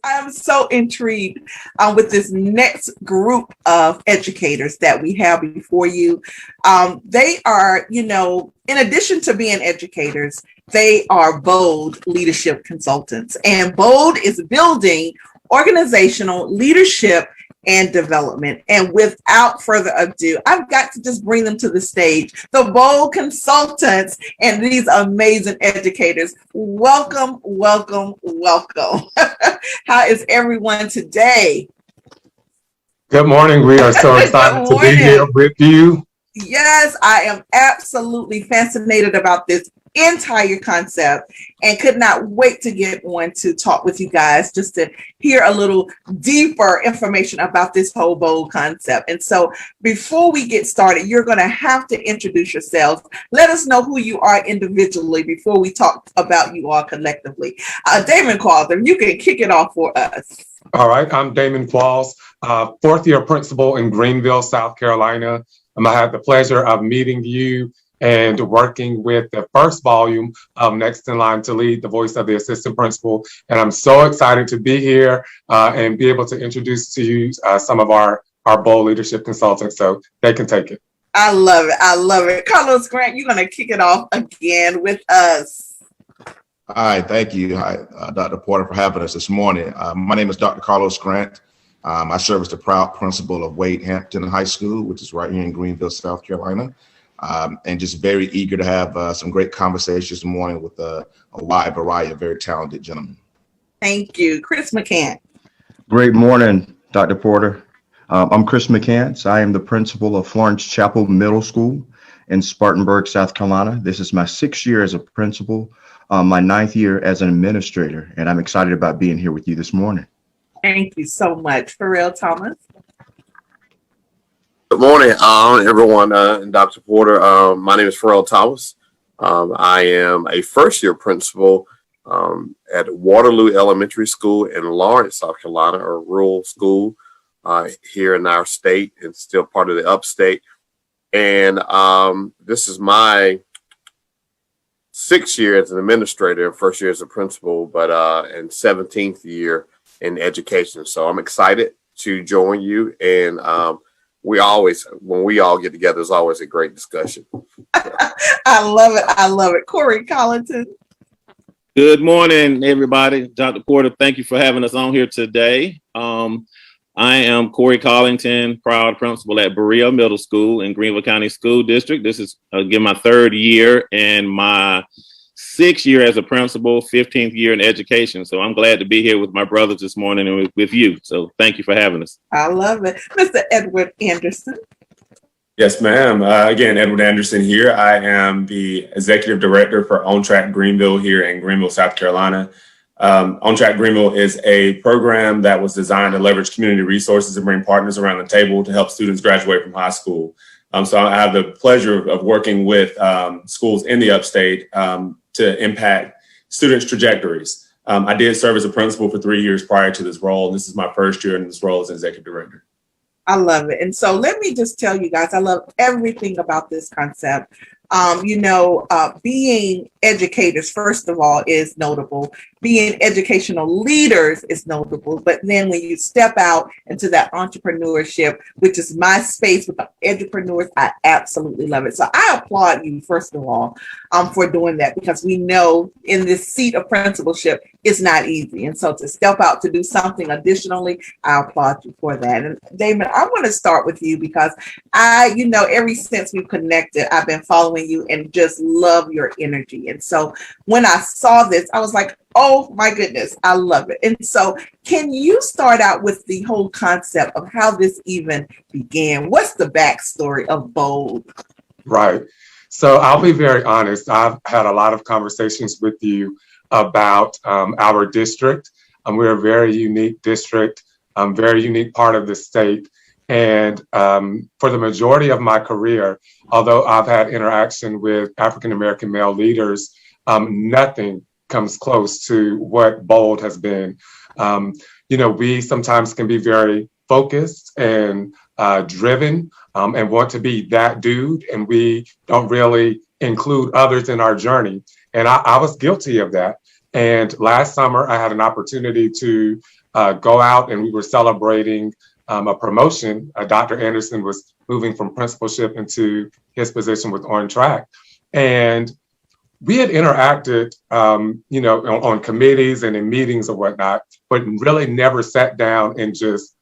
I'm so intrigued with this next group of educators that we have before you. They are, in addition to being educators, they are BOLD leadership consultants. And BOLD is building organizational leadership and development. And without further ado, I've got to just bring them to the stage. The BOLD consultants and these amazing educators. Welcome, welcome, welcome. How is everyone today? Good morning. We are so excited to be here with you. Yes, I am absolutely fascinated about this entire concept and could not wait to get on to talk with you guys just to hear a little deeper information about this whole BOLD concept. And so before we get started, you're going to have to introduce yourselves. Let us know who you are individually before we talk about you all collectively. Damon Qualls, you can kick it off for us. All right. I'm Damon Qualls, fourth year principal in Greenville, South Carolina. I had the pleasure of meeting you and working with the first volume of Next in Line to Lead, the voice of the assistant principal. And I'm so excited to be here and be able to introduce to you some of our BOLD leadership consultants so they can take it. I love it. I love it. Carlos Grant, you're going to kick it off again with us. Hi, thank you. Hi, Dr. Porter, for having us this morning. My name is Dr. Carlos Grant. I serve as the proud principal of Wade Hampton High School, which is right here in Greenville, South Carolina. And just very eager to have some great conversations this morning with a wide variety of very talented gentlemen. Thank you. Chris McCants. Great morning, Dr. Porter. I'm Chris McCants. I am the principal of Florence Chapel Middle School in Spartanburg, South Carolina. This is my 6th year as a principal, my 9th year as an administrator, and I'm excited about being here with you this morning. Thank you so much. Pharrell Thomas. Good morning, everyone, and Dr. Porter. My name is Pharrell Thomas. I am a first-year principal at Waterloo Elementary School in Lawrence, South Carolina, a rural school here in our state and still part of the upstate. And this is my 6th year as an administrator, first year as a principal, but and 17th year in education. So I'm excited to join you. And when we all get together, it's always a great discussion. I love it. I love it. Corey Collington. Good morning, everybody. Dr. Porter, thank you for having us on here today. I am Corey Collington, proud principal at Berea Middle School in Greenville County School District. This is, again, my 3rd year and my 6th year as a principal, 15th year in education. So I'm glad to be here with my brothers this morning and with you. So thank you for having us. I love it. Mr. Edward Anderson. Yes, ma'am. Again, Edward Anderson here. I am the executive director for On Track Greenville here in Greenville, South Carolina. On Track Greenville is a program that was designed to leverage community resources and bring partners around the table to help students graduate from high school. So I have the pleasure of working with schools in the upstate to impact students' trajectories. I did serve as a principal for 3 years prior to this role. This is my first year in this role as executive director. I love it. And so let me just tell you guys, I love everything about this concept Being educators, first of all, is notable. Being educational leaders is notable. But then when you step out into that entrepreneurship, which is my space with the entrepreneurs, I absolutely love it. So I applaud you, first of all, for doing that, because we know in this seat of principalship, it's not easy. And so to step out to do something additionally, I applaud you for that. And Damon, I want to start with you because ever since we've connected, I've been following you and just love your energy. And so when I saw this, I was like, oh my goodness, I love it. And so can you start out with the whole concept of how this even began? What's the backstory of BOLD? Right. So I'll be very honest. I've had a lot of conversations with you about our district. We're a very unique district, very unique part of the state. And for the majority of my career, although I've had interaction with African-American male leaders, nothing comes close to what BOLD has been. We sometimes can be very focused and driven and want to be that dude, and we don't really include others in our journey. And I was guilty of that. And last summer, I had an opportunity to go out, and we were celebrating a promotion. Dr. Anderson was moving from principalship into his position with On Track. And we had interacted, on committees and in meetings or whatnot, but really never sat down and just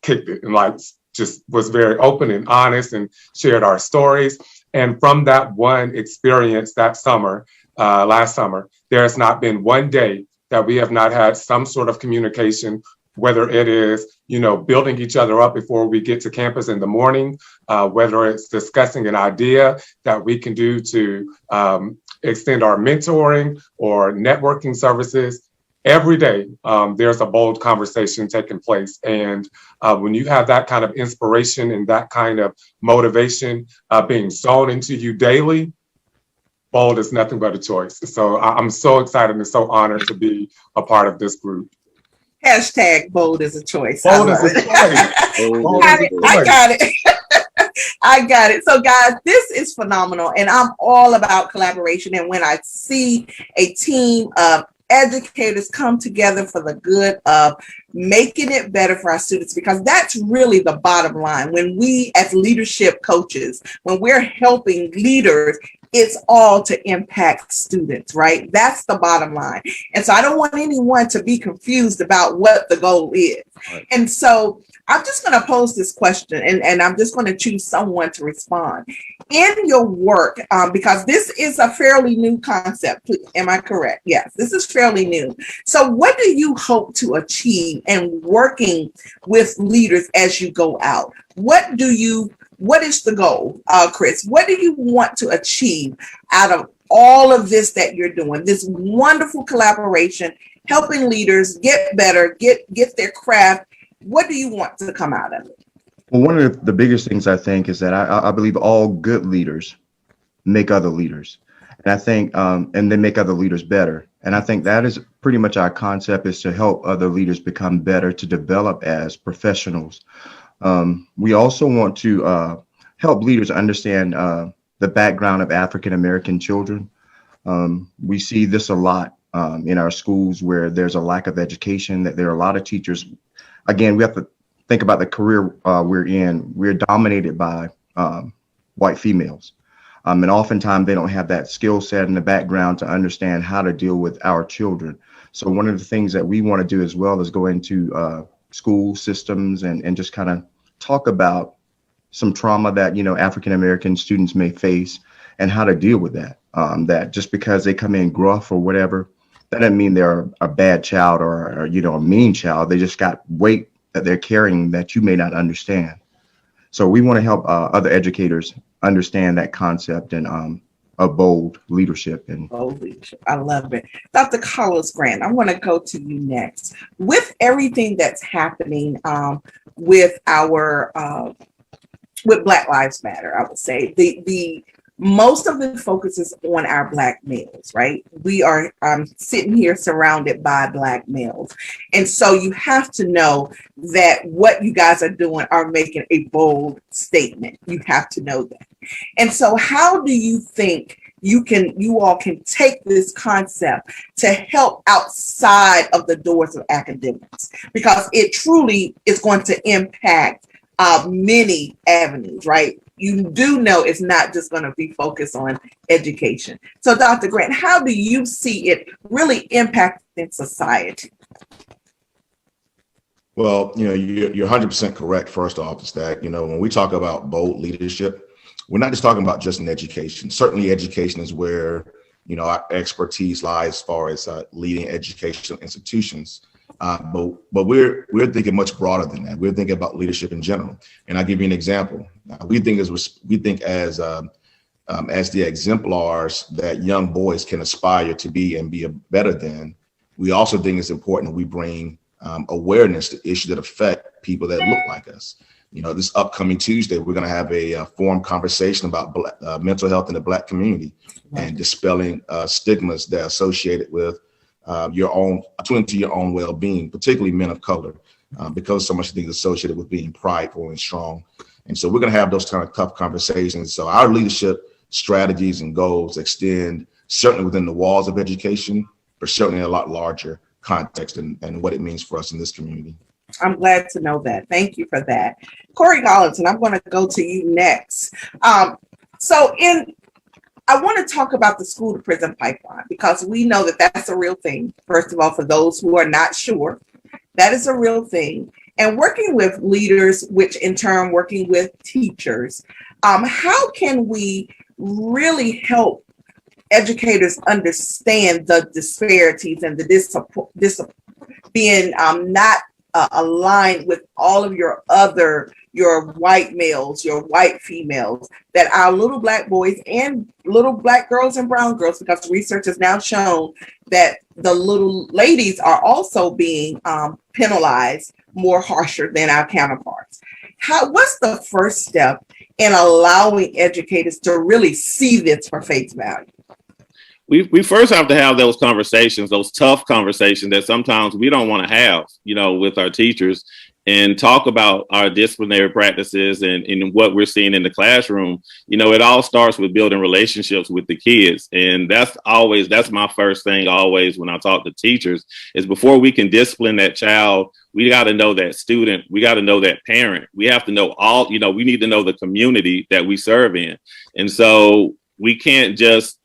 kicked it and just was very open and honest and shared our stories. And from that one experience that summer, last summer, there has not been one day that we have not had some sort of communication, whether it is, building each other up before we get to campus in the morning, whether it's discussing an idea that we can do to extend our mentoring or networking services. Every day, there's a BOLD conversation taking place. And when you have that kind of inspiration and that kind of motivation being sown into you daily, BOLD is nothing but a choice. So I'm so excited and so honored to be a part of this group. Hashtag BOLD is a choice. BOLD is a choice. I got it. I got it. So guys, this is phenomenal. And I'm all about collaboration. And when I see a team of educators come together for the good of making it better for our students, because that's really the bottom line. When we as leadership coaches, when we're helping leaders, it's all to impact students, right? That's the bottom line. And so I don't want anyone to be confused about what the goal is. Right. And so I'm just going to pose this question, and I'm just going to choose someone to respond. In your work, because this is a fairly new concept, am I correct? Yes, this is fairly new. So what do you hope to achieve in working with leaders as you go out? What is the goal, Chris? What do you want to achieve out of all of this that you're doing, this wonderful collaboration, helping leaders get better, get their craft? What do you want to come out of it? Well, one of the biggest things I think is that I believe all good leaders make other leaders. And I think, and they make other leaders better. And I think that is pretty much our concept, is to help other leaders become better, to develop as professionals. We also want to help leaders understand the background of African-American children. We see this a lot in our schools where there's a lack of education, that there are a lot of teachers. Again, we have to think about the career we're in. We're dominated by white females. And oftentimes they don't have that skill set in the background to understand how to deal with our children. So one of the things that we want to do as well is go into school systems and just kind of talk about some trauma that, African-American students may face and how to deal with that. That just because they come in gruff or whatever, that doesn't mean they're a bad child or a mean child. They just got weight that they're carrying that you may not understand. So we want to help other educators understand that concept and of BOLD leadership. BOLD leadership. I love it. Dr. Carlos Grant, I want to go to you next. With everything that's happening with our with Black Lives Matter, I would say the most of the focus is on our Black males, right? We are sitting here surrounded by Black males. And so you have to know that what you guys are doing are making a bold statement. You have to know that. And so how do you think you all can take this concept to help outside of the doors of academics? Because it truly is going to impact many avenues, right? You do know it's not just going to be focused on education. So Dr. Grant, how do you see it really impacting society? Well, you're 100% correct. First off, is that, when we talk about bold leadership, we're not just talking about just in education. Certainly education is where, our expertise lies as far as leading educational institutions. But we're thinking much broader than that. We're thinking about leadership in general. And I'll give you an example. We think as the exemplars that young boys can aspire to be and be better than. We also think it's important that we bring awareness to issues that affect people that look like us. This upcoming Tuesday, we're going to have a forum conversation about mental health in the Black community and dispelling stigmas that are associated with your own well-being, particularly men of color, because so much things associated with being prideful and strong. And so we're going to have those kind of tough conversations. So our leadership strategies and goals extend certainly within the walls of education, but certainly in a lot larger context and what it means for us in this community. I'm glad to know that. Thank you for that. Corey Collinton, I'm going to go to you next. I want to talk about the school to prison pipeline, because we know that that's a real thing. First of all, for those who are not sure, that is a real thing. And working with leaders, which in turn working with teachers, how can we really help educators understand the disparities and the being not aligned with all of your white males, your white females, that our little Black boys and little Black girls and brown girls, because research has now shown that the little ladies are also being penalized more harsher than our counterparts. What's the first step in allowing educators to really see this for face value? We first have to have those conversations, those tough conversations that sometimes we don't want to have, with our teachers, and talk about our disciplinary practices and what we're seeing in the classroom. It all starts with building relationships with the kids. And that's my first thing always when I talk to teachers, is before we can discipline that child, we got to know that student, we got to know that parent, we have to know we need to know the community that we serve in. And so we can't just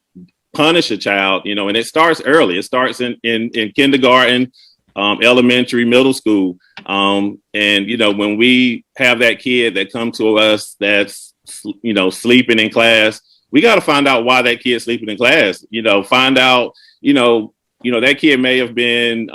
punish a child, and it starts early. It starts in kindergarten, elementary, middle school. And, when we have that kid that come to us that's, sleeping in class, we got to find out why that kid's sleeping in class, find out, that kid may have been,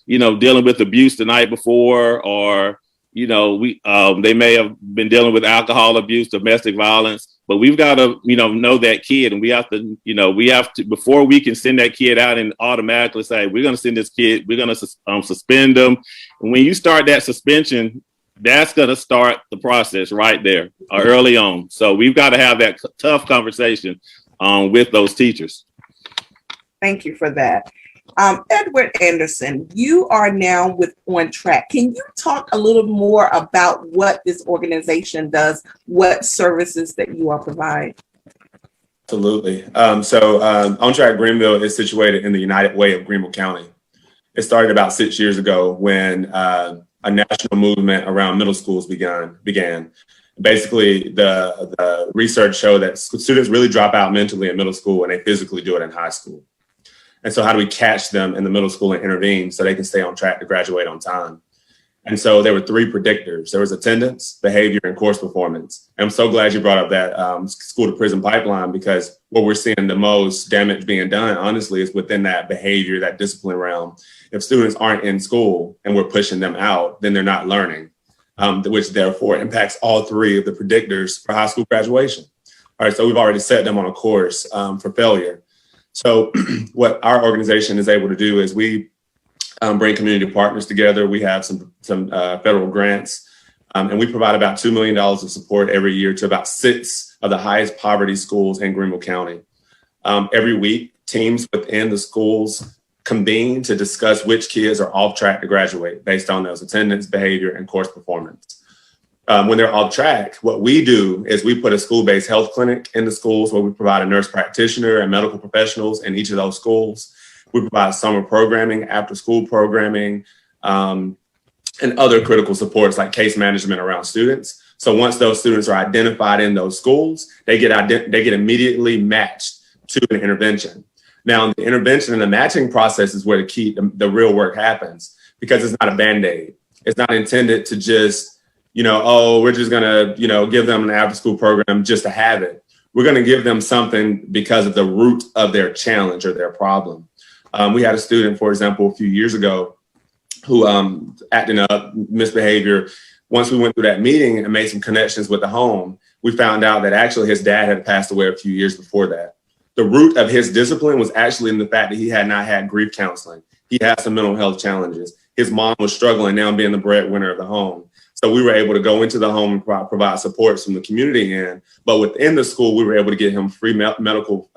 dealing with abuse the night before, or, they may have been dealing with alcohol abuse, domestic violence. But we've got to, know that kid, and we have to, before we can send that kid out and automatically say, we're going to send this kid, we're going to suspend them. And when you start that suspension, that's going to start the process right there early on. So we've got to have that tough conversation with those teachers. Thank you for that. Edward Anderson, you are now with On Track. Can you talk a little more about what this organization does, what services that you all provide? Absolutely. On Track Greenville is situated in the United Way of Greenville County. It started about 6 years ago when a national movement around middle schools began. Basically, the research showed that students really drop out mentally in middle school and they physically do it in high school. And so how do we catch them in the middle school and intervene so they can stay on track to graduate on time? And so there were 3 predictors. There was attendance, behavior, and course performance. And I'm so glad you brought up that school to prison pipeline, because what we're seeing the most damage being done, honestly, is within that behavior, that discipline realm. If students aren't in school and we're pushing them out, then they're not learning, which therefore impacts all 3 of the predictors for high school graduation. All right, so we've already set them on a course for failure. So what our organization is able to do is we bring community partners together. We have some federal grants, and we provide about $2 million of support every year to about 6 of the highest poverty schools in Greenville County. Every week, teams within the schools convene to discuss which kids are off track to graduate based on those attendance, behavior, and course performance. When they're off track, what we do is we put a school-based health clinic in the schools where we provide a nurse practitioner and medical professionals in each of those schools. We provide summer programming, after-school programming, and other critical supports like case management around students. So once those students are identified in those schools, they get immediately matched to an intervention. Now, the intervention and the matching process is where the real work happens, because it's not a Band-Aid. It's not intended to just, we're just gonna, give them an after-school program just to have it. We're gonna give them something because of the root of their challenge or their problem. We had a student, for example, a few years ago who acting up, misbehavior. Once we went through that meeting and made some connections with the home, we found out that actually his dad had passed away a few years before that. The root of his discipline was actually in the fact that he had not had grief counseling. He had some mental health challenges. His mom was struggling now being the breadwinner of the home. So we were able to go into the home and provide supports from the community end. But within the school, we were able to get him free medical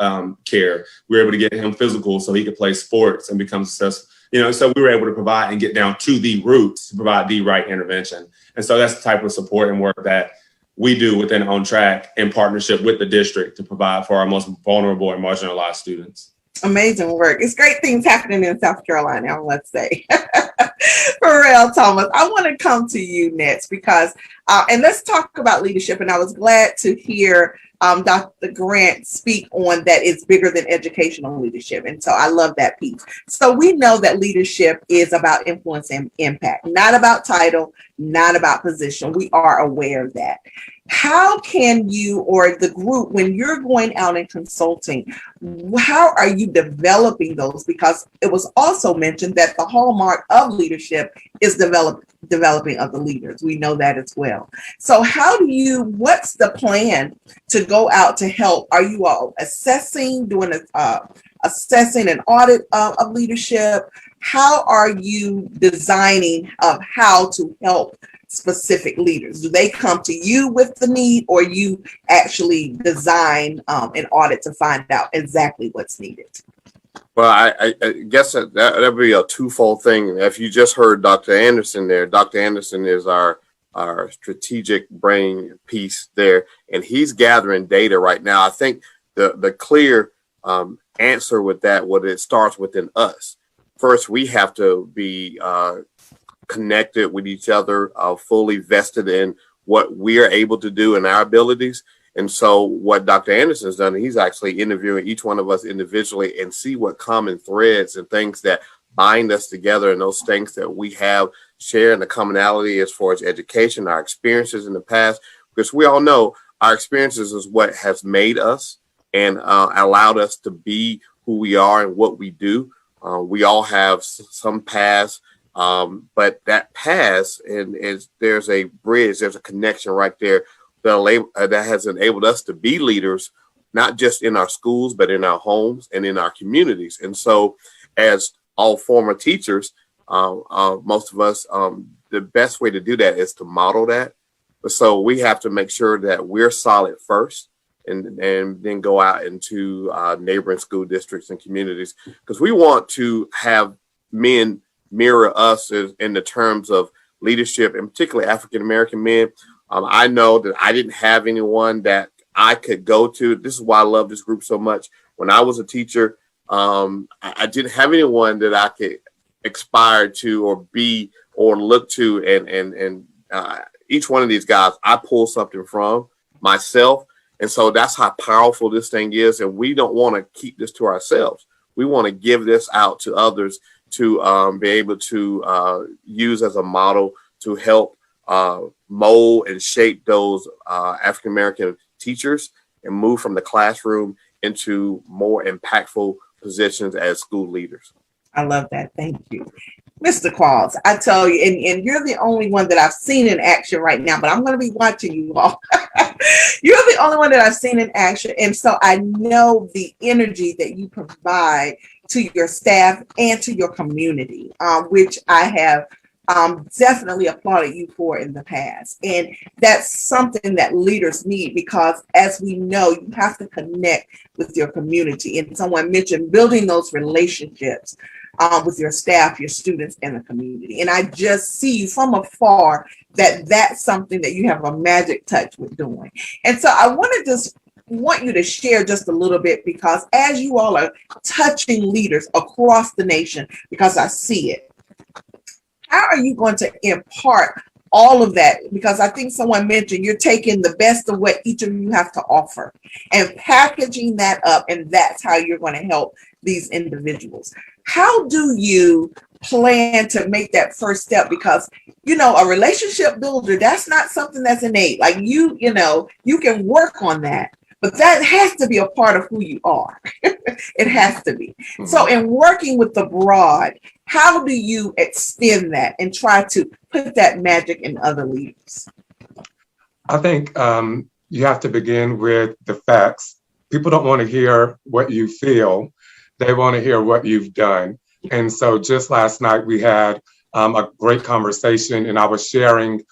care. We were able to get him physical so he could play sports and become successful. So we were able to provide and get down to the roots to provide the right intervention. And so that's the type of support and work that we do within On Track in partnership with the district to provide for our most vulnerable and marginalized students. Amazing work. It's great things happening in South Carolina, let's say. Pharrell Thomas, I want to come to you next because, and let's talk about leadership. And I was glad to hear Dr. Grant speak on that it's bigger than educational leadership. And so I love that piece. So we know that leadership is about influence and impact, not about title, not about position. We are aware of that. How can you or the group, when you're going out and consulting, how are you developing those? Because it was also mentioned that the hallmark of leadership is developing of the leaders. We know that as well. So what's the plan to go out to help? Are you all assessing, doing assessing an audit of leadership? How are you designing of how to help specific leaders? Do they come to you with the need, or you actually design an audit to find out exactly what's needed? Well, I guess that would be a twofold thing. If you just heard Dr. Anderson there, Dr. Anderson is our strategic brain piece there, and he's gathering data right now. I think the clear answer with that, it starts within us. First, we have to be connected with each other, fully vested in what we are able to do and our abilities. And so what Dr. Anderson has done, he's actually interviewing each one of us individually and see what common threads and things that bind us together, and those things that we have shared, and the commonality as far as education, our experiences in the past, because we all know our experiences is what has made us and allowed us to be who we are and what we do. We all have some past, but that past, and there's a bridge, there's a connection right there that has enabled us to be leaders, not just in our schools, but in our homes and in our communities. And so as all former teachers, most of us, the best way to do that is to model that. So we have to make sure that we're solid first, and then go out into neighboring school districts and communities, because we want to have men mirror us in the terms of leadership, and particularly African-American men. I know that I didn't have anyone that I could go to. This is why I love this group so much. When I was a teacher, I didn't have anyone that I could aspire to or be or look to. And each one of these guys, I pull something from myself. And so that's how powerful this thing is. And we don't want to keep this to ourselves. We want to give this out to others to be able to use as a model to help mold and shape those African-American teachers and move from the classroom into more impactful positions as school leaders. I love that. Thank you. Mr. Qualls, I tell you, and you're the only one that I've seen in action right now, but I'm going to be watching you all. You're the only one that I've seen in action. And so I know the energy that you provide to your staff and to your community, which I have definitely applauded you for in the past. And that's something that leaders need, because as we know, you have to connect with your community. And someone mentioned building those relationships with your staff, your students, and the community. And I just see you from afar that that's something that you have a magic touch with doing. And so I want you to share just a little bit, because as you all are touching leaders across the nation, because I see it, how are you going to impart all of that? Because I think someone mentioned you're taking the best of what each of you have to offer and packaging that up, and that's how you're going to help these individuals. How do you plan to make that first step? Because, you know, a relationship builder, that's not something that's innate. Like you can work on that, but that has to be a part of who you are. It has to be. Mm-hmm. So in working with the broad, how do you extend that and try to put that magic in other leaders? I think you have to begin with the facts. People don't want to hear what you feel. They want to hear what you've done. And so just last night, we had a great conversation, and I was sharing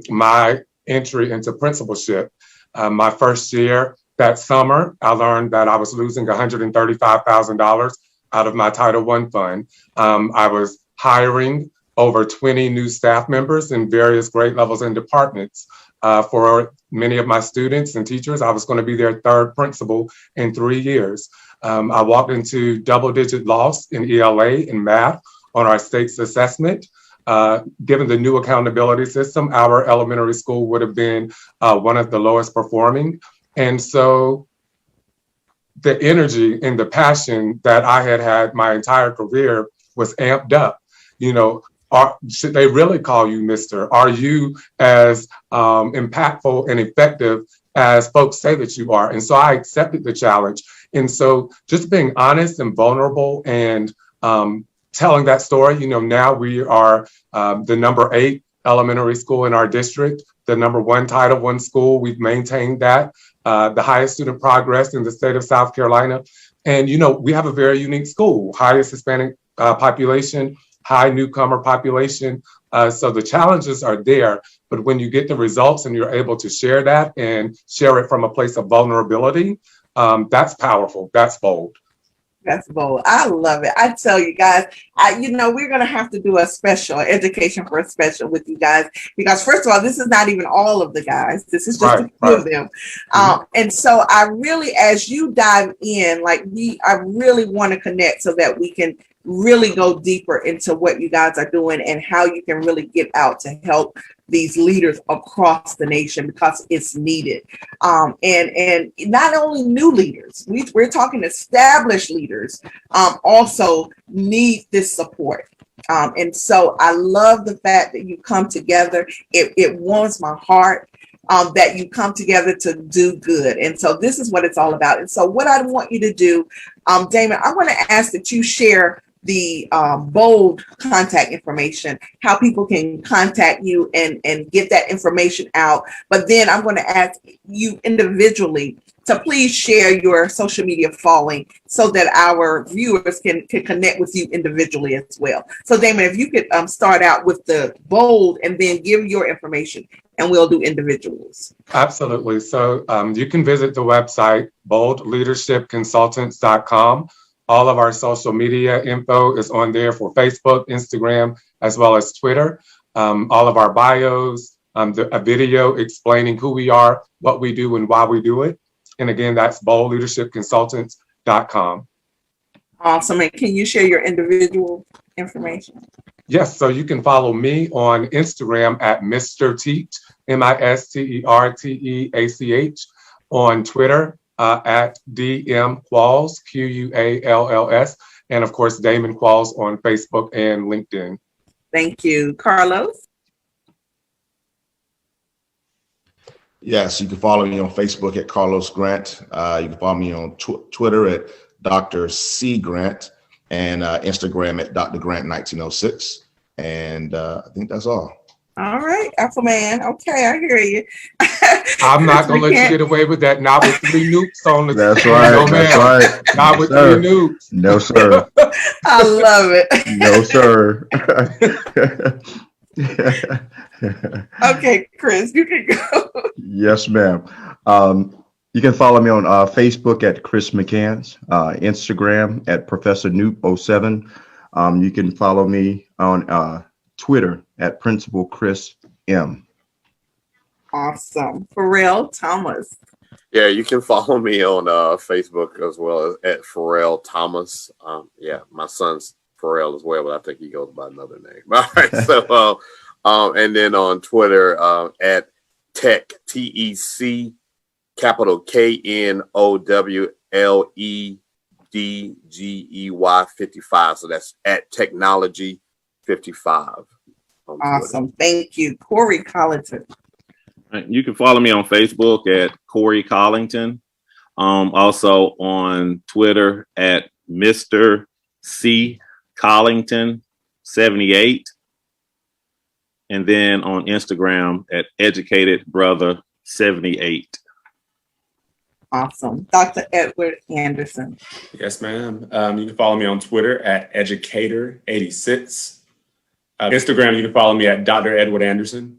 my entry into principalship. My first year that summer, I learned that I was losing $135,000 out of my Title I fund. I was hiring over 20 new staff members in various grade levels and departments. For many of my students and teachers, I was going to be their third principal in 3 years. I walked into double-digit loss in ELA and math on our state's assessment. Given the new accountability system, our elementary school would have been one of the lowest performing. And so the energy and the passion that I had my entire career was amped up. You know, should they really call you Mr.? Are you as impactful and effective as folks say that you are? And so I accepted the challenge. And so just being honest and vulnerable and telling that story, you know, now we are the number 8 elementary school in our district, the number 1 Title I school. We've maintained that, the highest student progress in the state of South Carolina. And, you know, we have a very unique school, highest Hispanic population, high newcomer population. So the challenges are there, but when you get the results and you're able to share that and share it from a place of vulnerability, that's powerful. That's bold. That's bold. I love it. I tell you guys, we're going to have to do a special Education First special with you guys, because first of all, this is not even all of the guys. This is just a few of them. And so I really, as you dive in, I really want to connect so that we can really go deeper into what you guys are doing and how you can really get out to help these leaders across the nation, because it's needed. And not only new leaders, we're talking established leaders also need this support. And so I love the fact that you come together. It warms my heart that you come together to do good. And so this is what it's all about. And so what I want you to do, Damon, I want to ask that you share the bold contact information, how people can contact you and get that information out. But then I'm going to ask you individually to please share your social media following so that our viewers can connect with you individually as well. So Damon, if you could start out with the bold and then give your information, and we'll do individuals. Absolutely. So you can visit the website, boldleadershipconsultants.com. All of our social media info is on there for Facebook, Instagram, as well as Twitter. All of our bios, a video explaining who we are, what we do, and why we do it. And again, that's boldleadershipconsultants.com. Awesome. And can you share your individual information? Yes. So you can follow me on Instagram at Mr. Teach, MISTERTEACH, on Twitter at DM Qualls, QUALLS, and of course, Damon Qualls on Facebook and LinkedIn. Thank you. Carlos? Yes, you can follow me on Facebook at Carlos Grant. You can follow me on Twitter at Dr. C. Grant, and Instagram at Dr. Grant 1906. And I think that's all. All right, Aquaman. Okay, I hear you. I'm not gonna let you get away with that. Not with 3 nukes on the That's screen. right. No, That's ma'am. right. Not No, with sir. 3 nukes. No, sir. I love it. No, sir. Okay, Chris, you can go. Yes, ma'am. You can follow me on Facebook at Chris McCants, Instagram at Professor Noop07. You can follow me on Twitter at Principal Chris M. Awesome. Pharrell Thomas. Yeah, you can follow me on Facebook as well as at Pharrell Thomas. Yeah, my son's Pharrell as well, but I think he goes by another name. All right, so and then on Twitter at Tech TEC capital KNOWLEDGEY 55. So that's at Technology 55. Awesome. Thank you. Corey Collington. You can follow me on Facebook at Corey Collington. Also on Twitter at Mr. C Collington 78. And then on Instagram at Educated Brother 78. Awesome. Dr. Edward Anderson. Yes, ma'am. You can follow me on Twitter at Educator86. Instagram, you can follow me at Dr. Edward Anderson.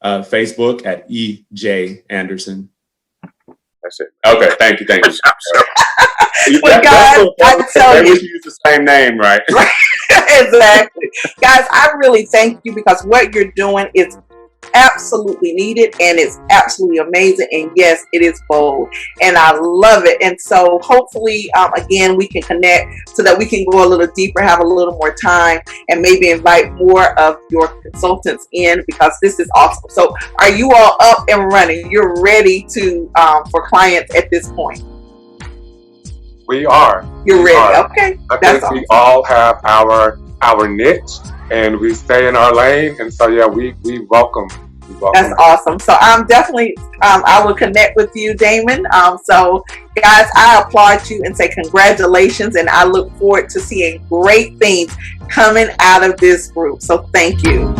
Facebook at EJ Anderson. That's it. Okay, thank you. Well, guys, I tell you, we use the same name, right? exactly. Guys, I really thank you because what you're doing is absolutely needed and it's absolutely amazing. And yes, it is bold and I love it. And so hopefully, again, we can connect so that we can go a little deeper, have a little more time, and maybe invite more of your consultants in because this is awesome. So are you all up and running? You're ready to for clients at this point? We are. You're We ready. are. Okay. I That's think we awesome. all have our niche and we stay in our lane. And so, yeah, we welcome. That's awesome. So I'm definitely, I will connect with you, Damon. So guys, I applaud you and say congratulations. And I look forward to seeing great things coming out of this group. So thank you.